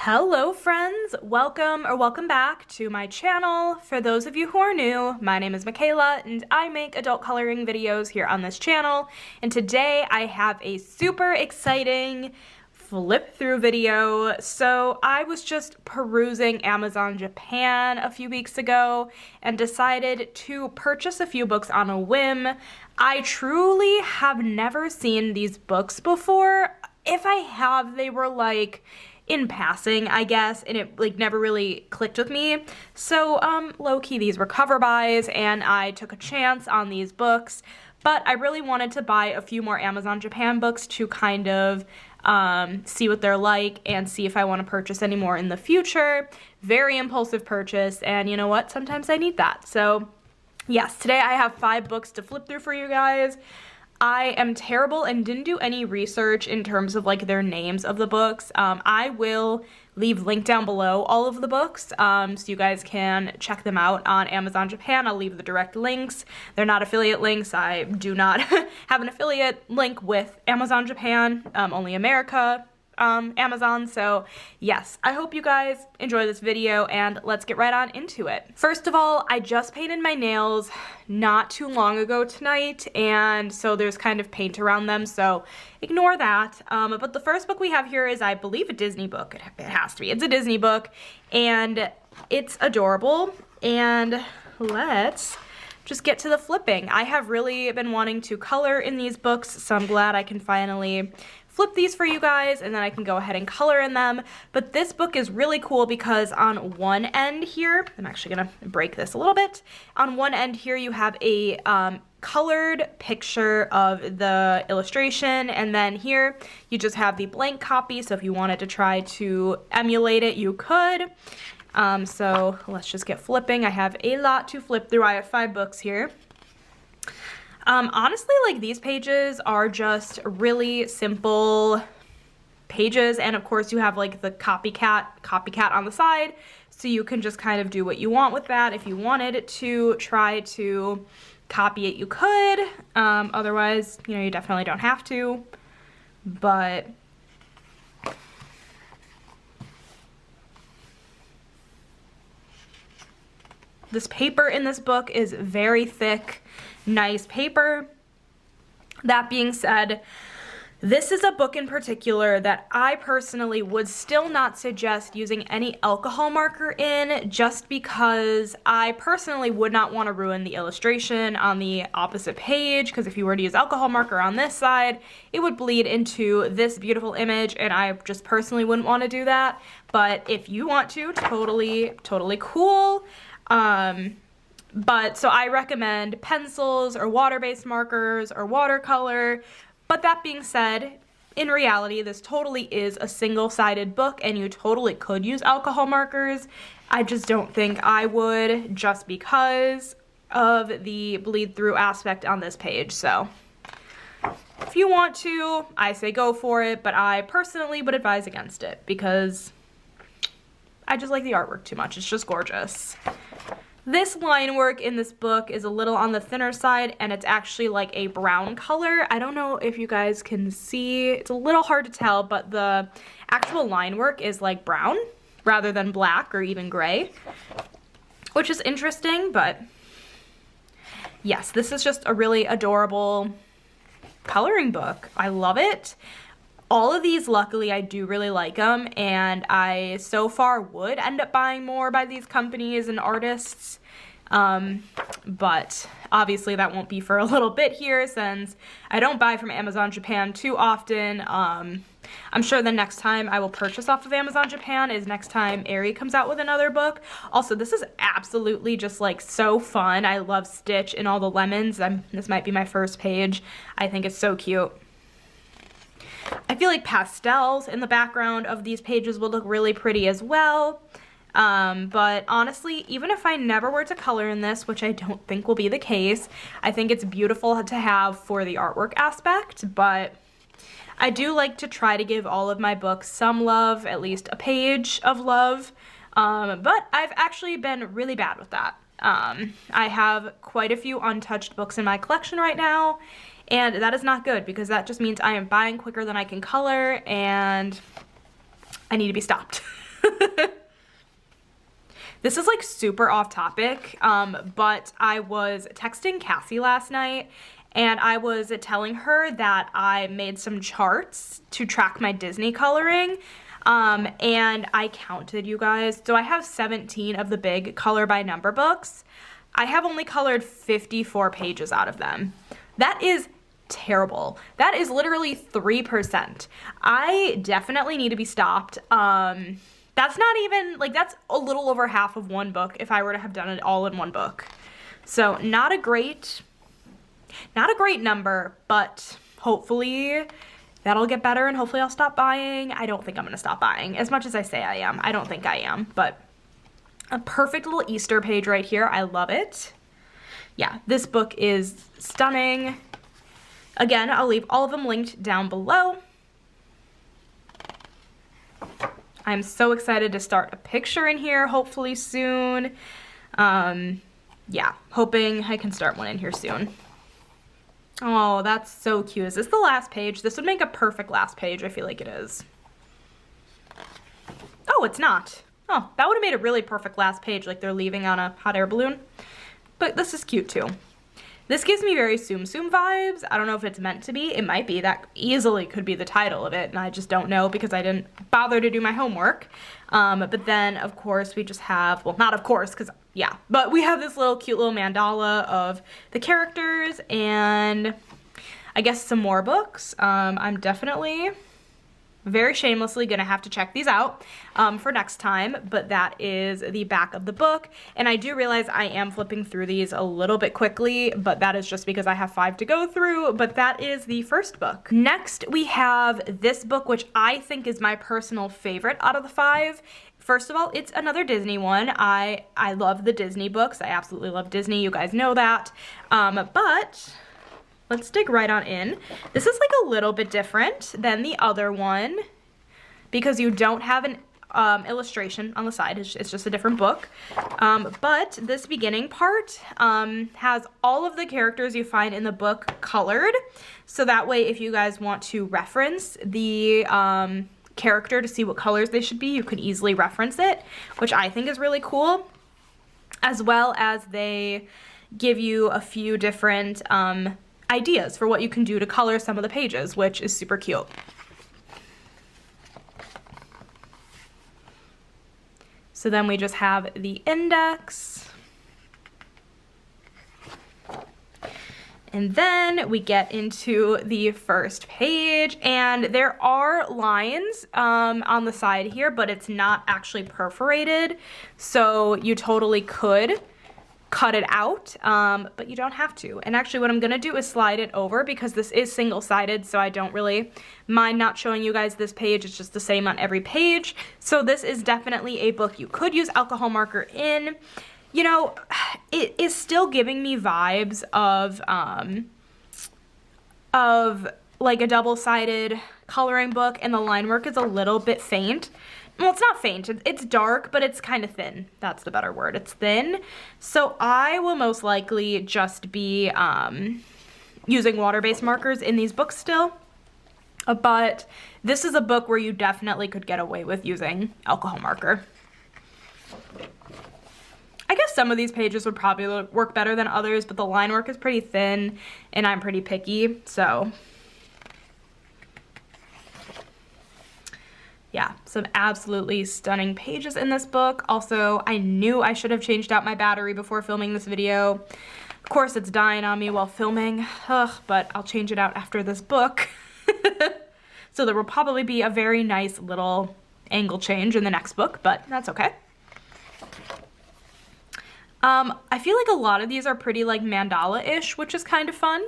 Hello friends, welcome back to my channel. For those of you who are new, my name is Michaela and I make adult coloring videos here on this channel. And today I have a super exciting flip through video. So I was just perusing Amazon Japan a few weeks ago and decided to purchase a few books on a whim. I truly have never seen these books before. If I have, they were like in passing, I guess, and it like never really clicked with me. So low-key these were cover buys and I took a chance on these books, but I really wanted to buy a few more Amazon Japan books to kind of see what they're like and see if I want to purchase any more in the future. Very impulsive purchase, and you know what? Sometimes I need that. So yes, today I have 5 books to flip through for you guys. I am terrible and didn't do any research in terms of like their names of the books. I will leave link down below all of the books so you guys can check them out on Amazon Japan. I'll leave the direct links. They're not affiliate links. I do not have an affiliate link with Amazon Japan, only America. Amazon. So yes, I hope you guys enjoy this video and let's get right on into it. First of all, I just painted my nails not too long ago tonight, and so there's kind of paint around them, so ignore that. But the first book we have here is, I believe, a Disney book. It has to be. It's a Disney book and it's adorable, and let's just get to the flipping. I have really been wanting to color in these books, so I'm glad I can finally flip these for you guys and then I can go ahead and color in them. But this book is really cool because on one end here, I'm actually gonna break this a little bit. On one end here you have a colored picture of the illustration, and then here you just have the blank copy, so if you wanted to try to emulate it, you could. So let's just get flipping. I have a lot to flip through. I have 5 books here. Honestly, like, these pages are just really simple pages, and of course you have like the copycat on the side, so you can just kind of do what you want with that. If you wanted to try to copy it, you could. Otherwise, you know, you definitely don't have to, but this paper in this book is very thick, nice paper. That being said, this is a book in particular that I personally would still not suggest using any alcohol marker in, just because I personally would not want to ruin the illustration on the opposite page, because if you were to use alcohol marker on this side, it would bleed into this beautiful image, and I just personally wouldn't want to do that. But if you want to, totally cool. But so I recommend pencils or water-based markers or watercolor. But that being said, in reality, this totally is a single-sided book and you totally could use alcohol markers. I just don't think I would, just because of the bleed-through aspect on this page. So if you want to, I say go for it, but I personally would advise against it because I just like the artwork too much. It's just gorgeous. This line work in this book is a little on the thinner side, and it's actually like a brown color. I don't know if you guys can see. It's a little hard to tell, but the actual line work is like brown rather than black or even gray, which is interesting. But yes, this is just a really adorable coloring book. I love it. All of these, luckily, I do really like them, and I so far would end up buying more by these companies and artists, but obviously that won't be for a little bit here since I don't buy from Amazon Japan too often. I'm sure the next time I will purchase off of Amazon Japan is next time Aerie comes out with another book. Also, this is absolutely just like so fun. I love Stitch and all the lemons. This might be my first page. I think it's so cute. I feel like pastels in the background of these pages would look really pretty as well. But honestly, even if I never were to color in this, which I don't think will be the case, I think it's beautiful to have for the artwork aspect. But I do like to try to give all of my books some love, at least a page of love. But I've actually been really bad with that. I have quite a few untouched books in my collection right now, and that is not good because that just means I am buying quicker than I can color, and I need to be stopped. This is like super off topic, but I was texting Cassie last night and I was telling her that I made some charts to track my Disney coloring. And I counted, you guys. So I have 17 of the big color by number books. I have only colored 54 pages out of them. That is terrible. That is literally 3%. I definitely need to be stopped. That's not even, like, that's a little over half of one book if I were to have done it all in one book. So not a great number, but hopefully that'll get better and hopefully I'll stop buying. I don't think I'm gonna stop buying as much as I say I am. I don't think I am, but a perfect little Easter page right here. I love it. Yeah, this book is stunning. Again, I'll leave all of them linked down below. I'm so excited to start a picture in here hopefully soon. Yeah, hoping I can start one in here soon. Oh, that's so cute. Is this the last page? This would make a perfect last page. I feel like it is. Oh, it's not. Oh, that would have made a really perfect last page, like they're leaving on a hot air balloon. But this is cute too. This gives me very Tsum Tsum vibes. I don't know if it's meant to be. It might be. That easily could be the title of it, and I just don't know because I didn't bother to do my homework. But then, of course, we just have, well, not of course, because, yeah, but we have this little cute little mandala of the characters and I guess some more books. I'm definitely very shamelessly gonna have to check these out for next time, but that is the back of the book. And I do realize I am flipping through these a little bit quickly, but that is just because I have 5 to go through, but that is the first book. Next, we have this book, which I think is my personal favorite out of the 5. First of all, it's another Disney one. I love the Disney books. I absolutely love Disney. You guys know that. But let's dig right on in. This is like a little bit different than the other one because you don't have an illustration on the side. It's just a different book. But this beginning part has all of the characters you find in the book colored. So that way, if you guys want to reference the character to see what colors they should be, you can easily reference it, which I think is really cool. As well as they give you a few different ideas for what you can do to color some of the pages, which is super cute. So then we just have the index. And then we get into the first page, and there are lines on the side here, but it's not actually perforated. So you totally could cut it out, but you don't have to. And actually what I'm gonna do is slide it over because this is single-sided, so I don't really mind not showing you guys this page. It's just the same on every page. So this is definitely a book you could use alcohol marker in. You know, it is still giving me vibes of like a double-sided coloring book, and the line work is a little bit faint. Well, it's not faint, it's dark, but it's kind of thin. That's the better word, it's thin. So I will most likely just be using water-based markers in these books still. But this is a book where you definitely could get away with using alcohol marker. I guess some of these pages would probably work better than others, but the line work is pretty thin, and I'm pretty picky, so. Yeah, some absolutely stunning pages in this book. Also, I knew I should have changed out my battery before filming this video. Of course, it's dying on me while filming, but I'll change it out after this book. So there will probably be a very nice little angle change in the next book, but that's okay. I feel like a lot of these are pretty like mandala-ish, which is kind of fun.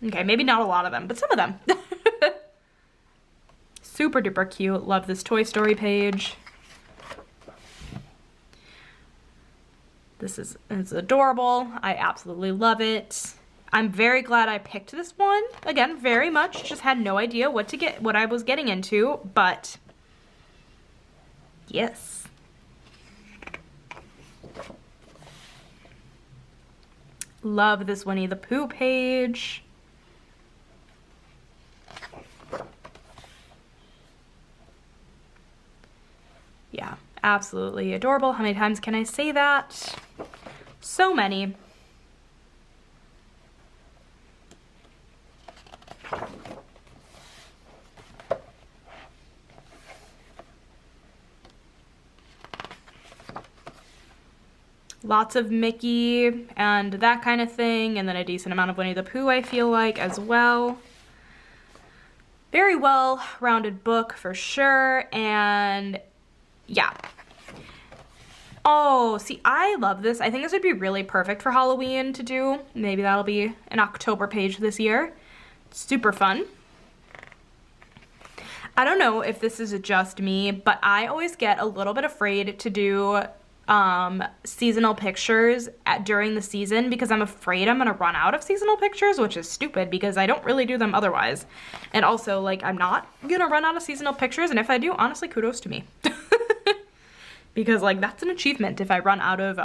Okay, maybe not a lot of them, but some of them. Super duper cute. Love this Toy Story page. This is adorable. I absolutely love it. I'm very glad I picked this one. Again, very much. Just had no idea what I was getting into, but yes. Love this Winnie the Pooh page. Yeah, absolutely adorable. How many times can I say that? So many. Lots of Mickey and that kind of thing, and then a decent amount of Winnie the Pooh, I feel like, as well. Very well-rounded book for sure, and yeah. Oh, see, I love this. I think this would be really perfect for Halloween to do. Maybe that'll be an October page this year. Super fun. I don't know if this is just me, but I always get a little bit afraid to do seasonal pictures during the season because I'm afraid I'm gonna run out of seasonal pictures, which is stupid because I don't really do them otherwise. And also, like, I'm not gonna run out of seasonal pictures, and if I do, honestly, kudos to me. Because, like, that's an achievement if I run out of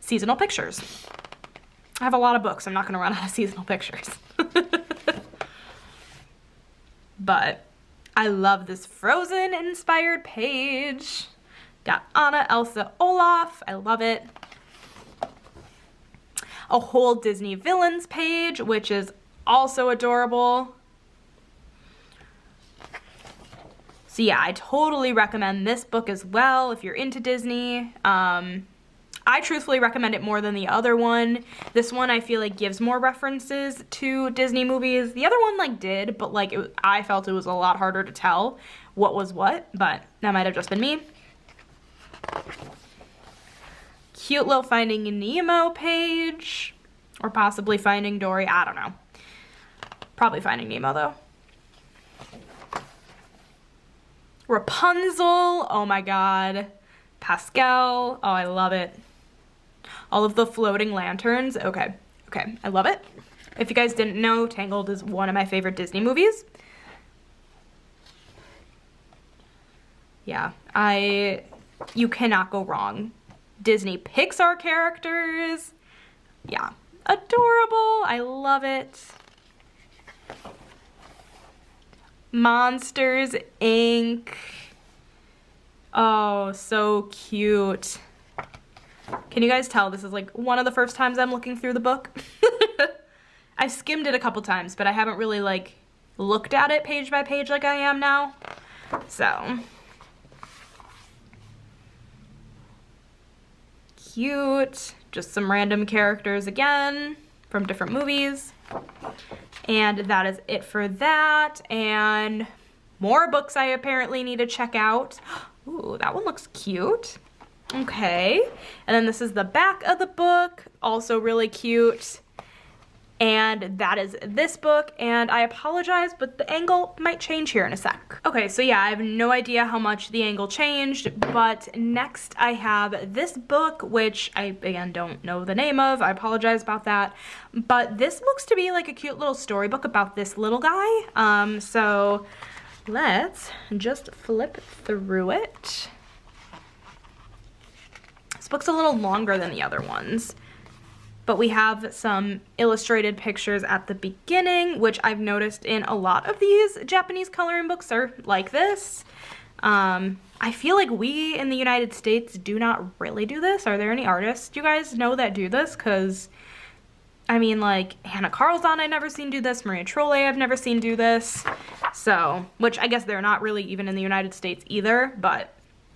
seasonal pictures. I have a lot of books. I'm not gonna run out of seasonal pictures. But I love this Frozen inspired page. Got Anna, Elsa, Olaf. I love it. A whole Disney villains page, which is also adorable. So yeah, I totally recommend this book as well if you're into Disney. I truthfully recommend it more than the other one. This one I feel like gives more references to Disney movies. The other one like did, but like I felt it was a lot harder to tell what was what, but that might have just been me. Cute little Finding Nemo page, or possibly Finding Dory, I don't know. Probably Finding Nemo though. Rapunzel, oh my god. Pascal, oh I love it. All of the floating lanterns, okay, I love it. If you guys didn't know, Tangled is one of my favorite Disney movies. Yeah, you cannot go wrong. Disney Pixar characters, yeah, adorable, I love it. Monsters, Inc. Oh, so cute. Can you guys tell this is like one of the first times I'm looking through the book? I've skimmed it a couple times, but I haven't really like looked at it page by page like I am now. So cute. Just some random characters again from different movies. And that is it for that. And more books I apparently need to check out. Ooh, that one looks cute. Okay. And then this is the back of the book. Also really cute. And that is this book, and I apologize, but the angle might change here in a sec. Okay, so yeah, I have no idea how much the angle changed, but next I have this book, which I, again, don't know the name of. I apologize about that. But this looks to be like a cute little storybook about this little guy. So let's just flip through it. This book's a little longer than the other ones. But we have some illustrated pictures at the beginning, which I've noticed in a lot of these Japanese coloring books are like this. I feel like we in the United States do not really do this. Are there any artists you guys know that do this? Because, I mean, like, Hannah Carlson I've never seen do this. Maria Trolle I've never seen do this. So, which I guess they're not really even in the United States either, but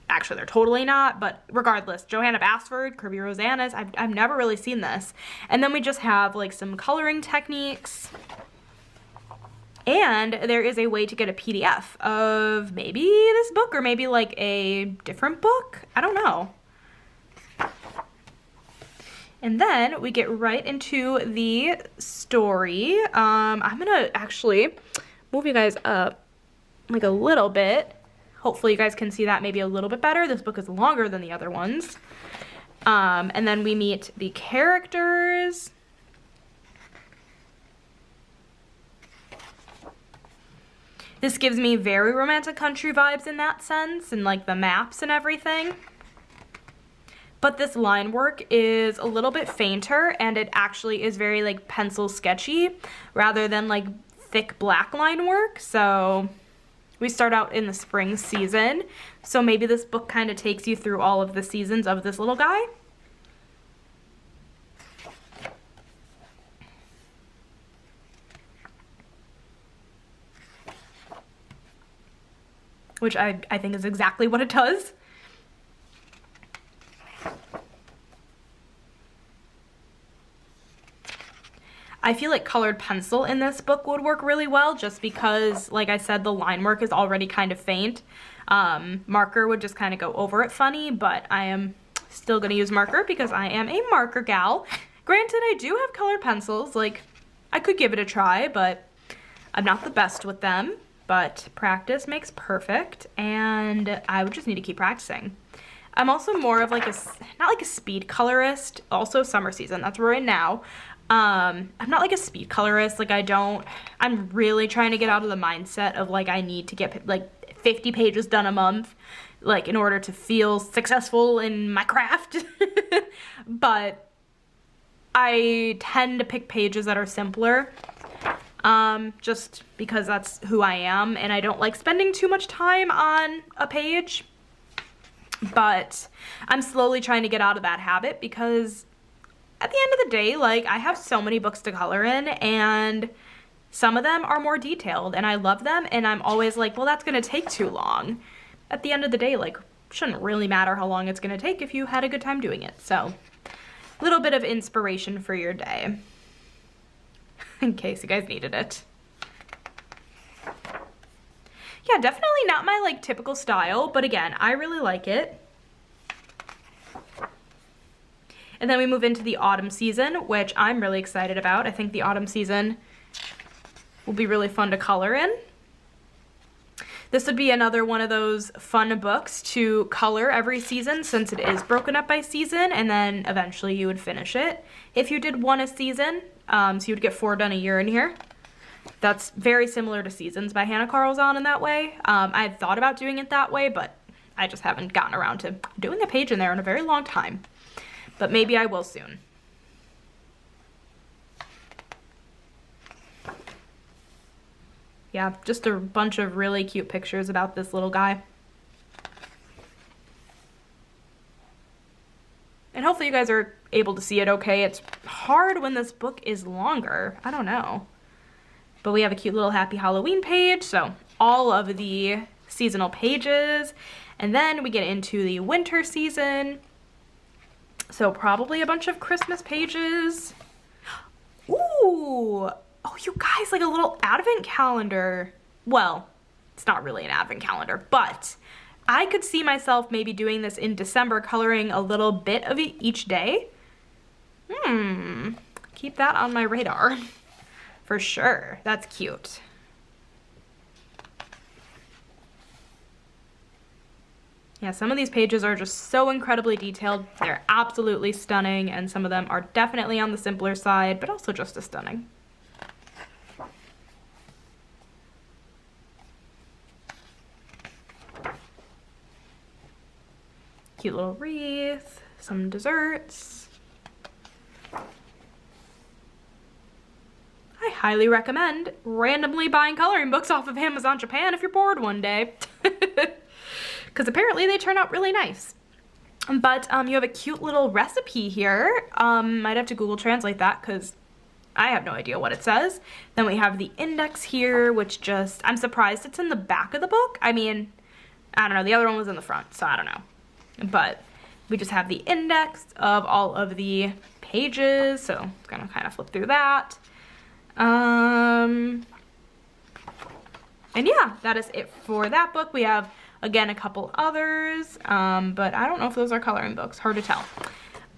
actually, they're totally not, but regardless, Johanna Basford, Kirby Rosanas, I've never really seen this. And then we just have, like, some coloring techniques. And there is a way to get a PDF of maybe this book or maybe, like, a different book. I don't know. And then we get right into the story. I'm gonna actually move you guys up, like, a little bit. Hopefully you guys can see that maybe a little bit better. This book is longer than the other ones. And then we meet the characters. This gives me very romantic country vibes in that sense, and like the maps and everything. But this line work is a little bit fainter, and it actually is very like pencil sketchy rather than like thick black line work. So We start out in the spring season, so maybe this book kind of takes you through all of the seasons of this little guy. Which I think is exactly what it does. I feel like colored pencil in this book would work really well just because, like I said, the line work is already kind of faint. Marker would just kind of go over it funny, but I am still going to use marker because I am a marker gal. Granted, I do have colored pencils. Like, I could give it a try, but I'm not the best with them. But practice makes perfect, and I would just need to keep practicing. I'm also more of like not like a speed colorist, also summer season, that's right now. I'm not like a speed colorist, like I'm really trying to get out of the mindset of like I need to get like 50 pages done a month, like in order to feel successful in my craft. But I tend to pick pages that are simpler, just because that's who I am, and I don't like spending too much time on a page. But I'm slowly trying to get out of that habit because at the end of the day, like, I have so many books to color in, and some of them are more detailed, and I love them, and I'm always like, well, that's gonna take too long. At the end of the day, like, shouldn't really matter how long it's gonna take if you had a good time doing it. So, a little bit of inspiration for your day, in case you guys needed it. Yeah, definitely not my, like, typical style, but again, I really like it. And then we move into the autumn season, which I'm really excited about. I think the autumn season will be really fun to color in. This would be another one of those fun books to color every season since it is broken up by season, and then eventually you would finish it if you did one a season. So you would get 4 done a year in here. That's very similar to Seasons by Hannah Carlzon in that way. I had thought about doing it that way, but I just haven't gotten around to doing a page in there in a very long time. But maybe I will soon. Yeah, just a bunch of really cute pictures about this little guy. And hopefully you guys are able to see it okay. It's hard when this book is longer. I don't know. But we have a cute little Happy Halloween page, so all of the seasonal pages. And then we get into the winter season. So probably a bunch of Christmas pages. Ooh, oh, you guys, like a little advent calendar. Well, it's not really an advent calendar, but I could see myself maybe doing this in December, coloring a little bit of it each day. Keep that on my radar for sure. That's cute. Yeah, some of these pages are just so incredibly detailed. They're absolutely stunning, and some of them are definitely on the simpler side, but also just as stunning. Cute little wreath, some desserts. I highly recommend randomly buying coloring books off of Amazon Japan if you're bored one day. Because apparently they turn out really nice. But you have a cute little recipe here. Might have to Google Translate that because I have no idea what it says. Then we have the index here, which just, I'm surprised it's in the back of the book. I mean, I don't know, the other one was in the front, so I don't know. But we just have the index of all of the pages, so I'm gonna kind of flip through that. And yeah, that is it for that book. We have, again, a couple others, but I don't know if those are coloring books, hard to tell.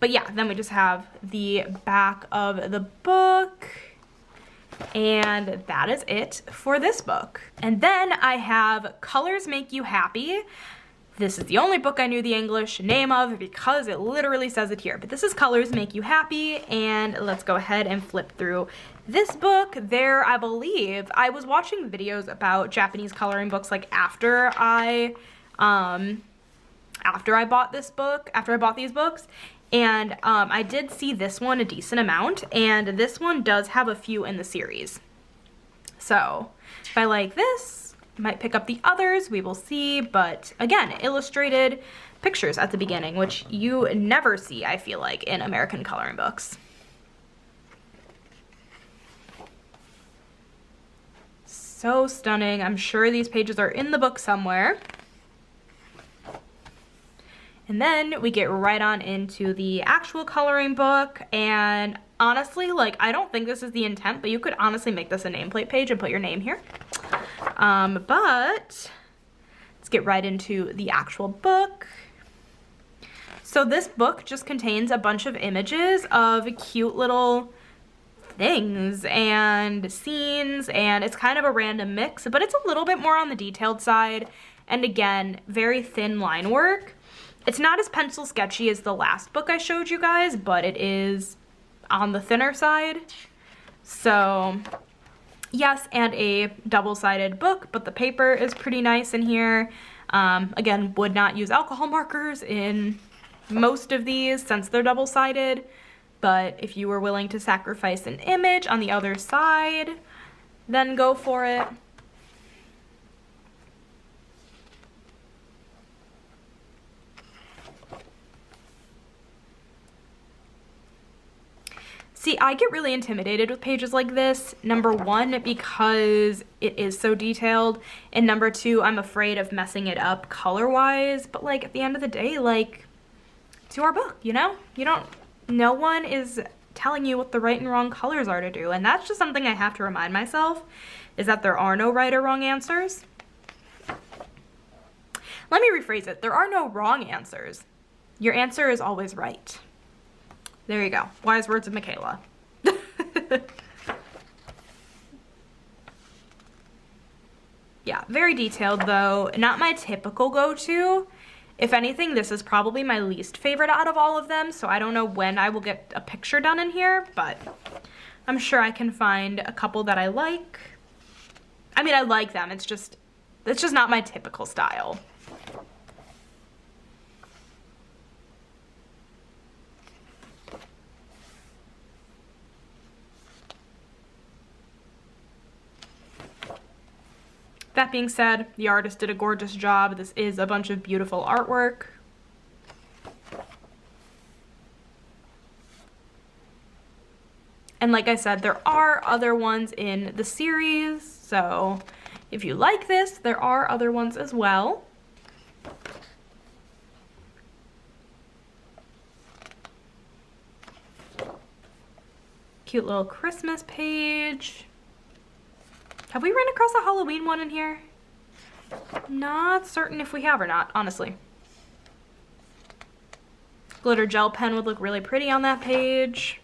But yeah, then we just have the back of the book, and that is it for this book. And then I have Colors Make You Happy. This is the only book I knew the English name of because it literally says it here. But this is Colors Make You Happy, and let's go ahead and flip through this book. There, I believe, I was watching videos about Japanese coloring books like after I bought this book, after I bought these books, and I did see this one a decent amount, and this one does have a few in the series. So if I like this, might pick up the others, we will see, but again, illustrated pictures at the beginning, which you never see, I feel like, in American coloring books. So stunning. I'm sure these pages are in the book somewhere. And then we get right on into the actual coloring book, and honestly, like, I don't think this is the intent, but you could honestly make this a nameplate page and put your name here. But let's get right into the actual book. So this book just contains a bunch of images of cute little things and scenes, and it's kind of a random mix, but it's a little bit more on the detailed side, and again, very thin line work. It's not as pencil sketchy as the last book I showed you guys, but it is on the thinner side. So yes, and a double-sided book, but the paper is pretty nice in here. Again, would not use alcohol markers in most of these since they're double-sided, but if you were willing to sacrifice an image on the other side, then go for it. See, I get really intimidated with pages like this. Number one, because it is so detailed, and number two, I'm afraid of messing it up color-wise, but like at the end of the day, like, it's your book, you know? No one is telling you what the right and wrong colors are to do, and that's just something I have to remind myself, is that there are no right or wrong answers. Let me rephrase it. There are no wrong answers. Your answer is always right. There you go. Wise words of Michaela. Yeah, very detailed though. Not my typical go-to. If anything, this is probably my least favorite out of all of them, so I don't know when I will get a picture done in here, but I'm sure I can find a couple that I like. I mean, I like them. It's just not my typical style. That being said, the artist did a gorgeous job. This is a bunch of beautiful artwork. And like I said, there are other ones in the series, so if you like this, there are other ones as well. Cute little Christmas page. Have we run across a Halloween one in here? Not certain if we have or not, honestly. Glitter gel pen would look really pretty on that page.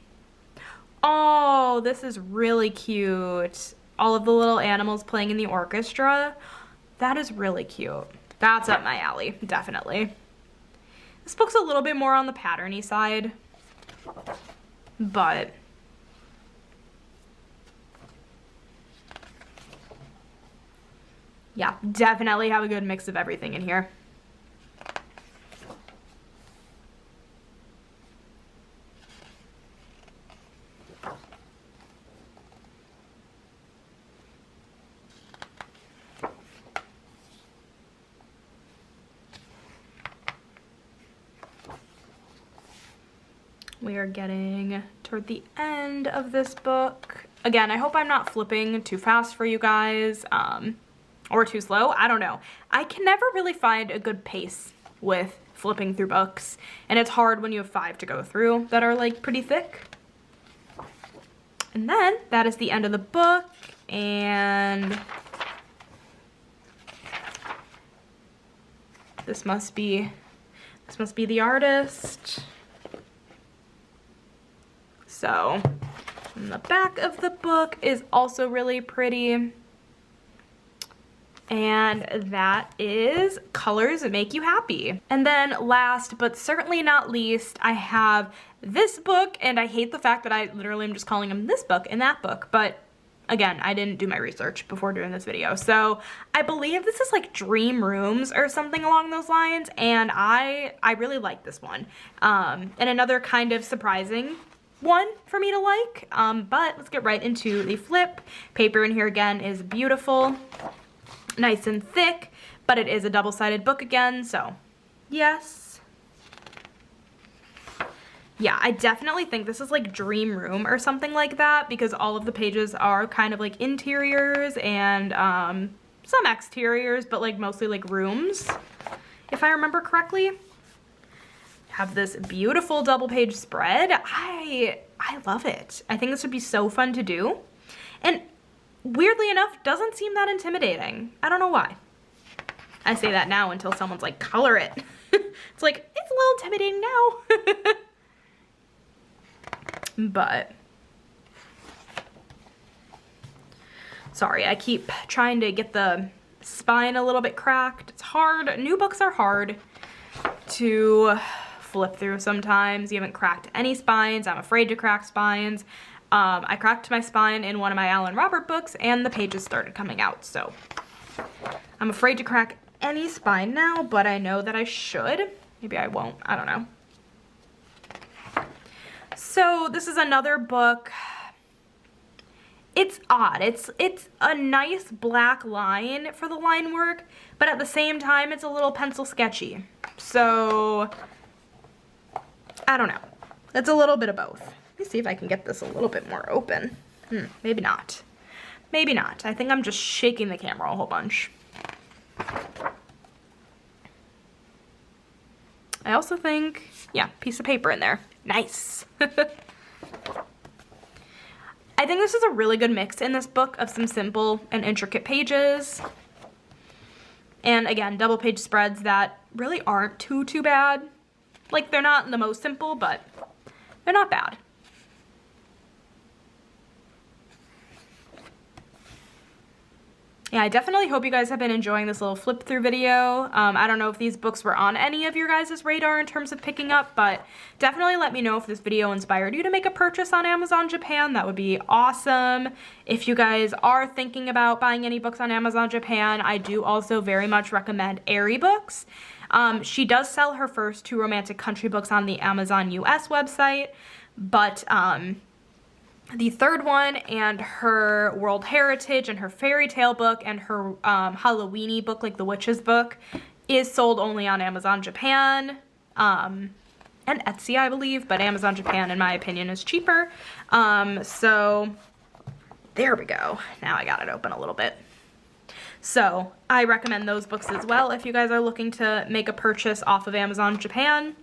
Oh, this is really cute. All of the little animals playing in the orchestra. That is really cute. That's up my alley, definitely. This book's a little bit more on the patterny side, but yeah, definitely have a good mix of everything in here. We are getting toward the end of this book. Again, I hope I'm not flipping too fast for you guys. Or too slow, I don't know. I can never really find a good pace with flipping through books, and it's hard when you have 5 to go through that are like pretty thick. And then that is the end of the book, and this must be the artist. So, and the back of the book is also really pretty. And that is Colors That Make You Happy. And then last but certainly not least, I have this book, and I hate the fact that I literally am just calling them this book and that book, but again, I didn't do my research before doing this video. So I believe this is like Dream Rooms or something along those lines, and I really like this one. And another kind of surprising one for me to like, but let's get right into the flip. Paper in here again is beautiful. nice and thick, but it is a double-sided book again, so yes. Yeah, I definitely think this is like Dream Room or something like that, because all of the pages are kind of like interiors and some exteriors, but like mostly like rooms, if I remember correctly. Have this beautiful double page spread. I love it. I think this would be so fun to do. And weirdly enough, doesn't seem that intimidating. I don't know why. I say that now until someone's like, color it. It's like, it's a little intimidating now. But, sorry, I keep trying to get the spine a little bit cracked. It's hard. New books are hard to flip through sometimes. You haven't cracked any spines. I'm afraid to crack spines. I cracked my spine in one of my Alan Robert books and the pages started coming out, so I'm afraid to crack any spine now, but I know that I should. Maybe I won't. I don't know. So this is another book. It's odd. It's a nice black line for the line work, but at the same time it's a little pencil sketchy. So I don't know. It's a little bit of both. Let me see if I can get this a little bit more open. Maybe not. Maybe not. I think I'm just shaking the camera a whole bunch. I also think, yeah, piece of paper in there. Nice. I think this is a really good mix in this book of some simple and intricate pages. And again, double page spreads that really aren't too bad. Like, they're not the most simple, but they're not bad. Yeah, I definitely hope you guys have been enjoying this little flip through video. I don't know if these books were on any of your guys' radar in terms of picking up, but definitely let me know if this video inspired you to make a purchase on Amazon Japan. That would be awesome. If you guys are thinking about buying any books on Amazon Japan, I do also very much recommend Aerie Books. She does sell her first 2 romantic country books on the Amazon US website, but the third one and her World Heritage and her fairy tale book and her Halloweeny book, like the witch's book, is sold only on Amazon Japan and Etsy, I believe, but Amazon Japan, in my opinion, is cheaper. So there we go. Now I got it open a little bit. So I recommend those books as well if you guys are looking to make a purchase off of Amazon Japan.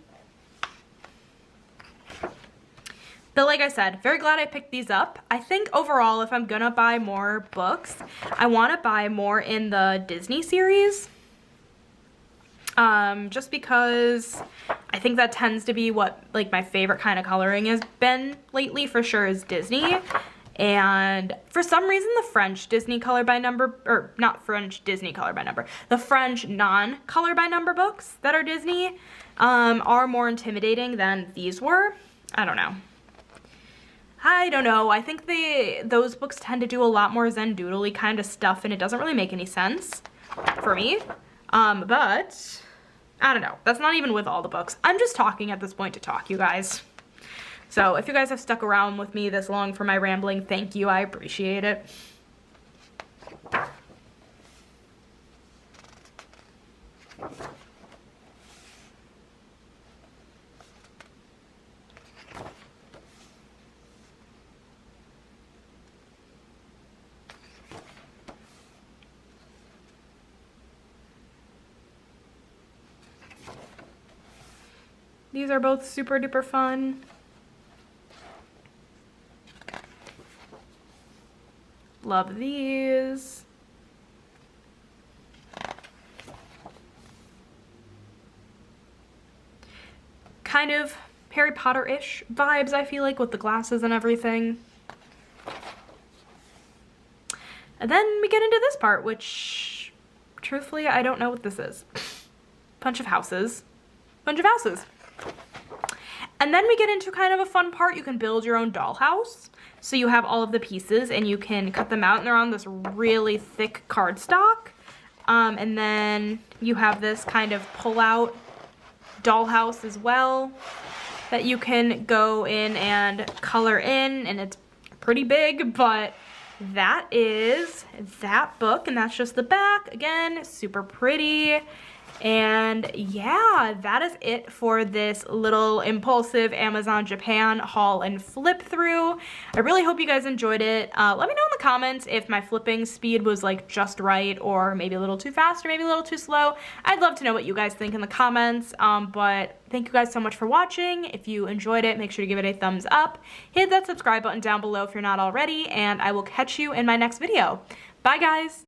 But like I said, very glad I picked these up. I think overall, if I'm gonna buy more books, I want to buy more in the Disney series. Just because I think that tends to be what like my favorite kind of coloring has been lately, for sure, is Disney. And for some reason, the French Disney color by number, or not French Disney color by number, the French non-color by number books that are Disney are more intimidating than these were. I don't know. I think those books tend to do a lot more Zen doodly kind of stuff, and it doesn't really make any sense for me. But I don't know. That's not even with all the books. I'm just talking at this point to talk, you guys. So if you guys have stuck around with me this long for my rambling, thank you. I appreciate it. These are both super duper fun. Love these. Kind of Harry Potter-ish vibes, I feel like, with the glasses and everything. And then we get into this part, which, truthfully, I don't know what this is. Bunch of houses. Bunch of houses. And then we get into kind of a fun part. You can build your own dollhouse. So you have all of the pieces and you can cut them out, and they're on this really thick cardstock. And then you have this kind of pull-out dollhouse as well that you can go in and color in, and it's pretty big, but that is that book, and that's just the back. Again, super pretty. And yeah, that is it for this little impulsive Amazon Japan haul and flip through. I really hope you guys enjoyed it. Let me know in the comments if my flipping speed was like just right, or maybe a little too fast, or maybe a little too slow. I'd love to know what you guys think in the comments. But thank you guys so much for watching. If you enjoyed it, make sure to give it a thumbs up. Hit that subscribe button down below if you're not already, and I will catch you in my next video. Bye guys!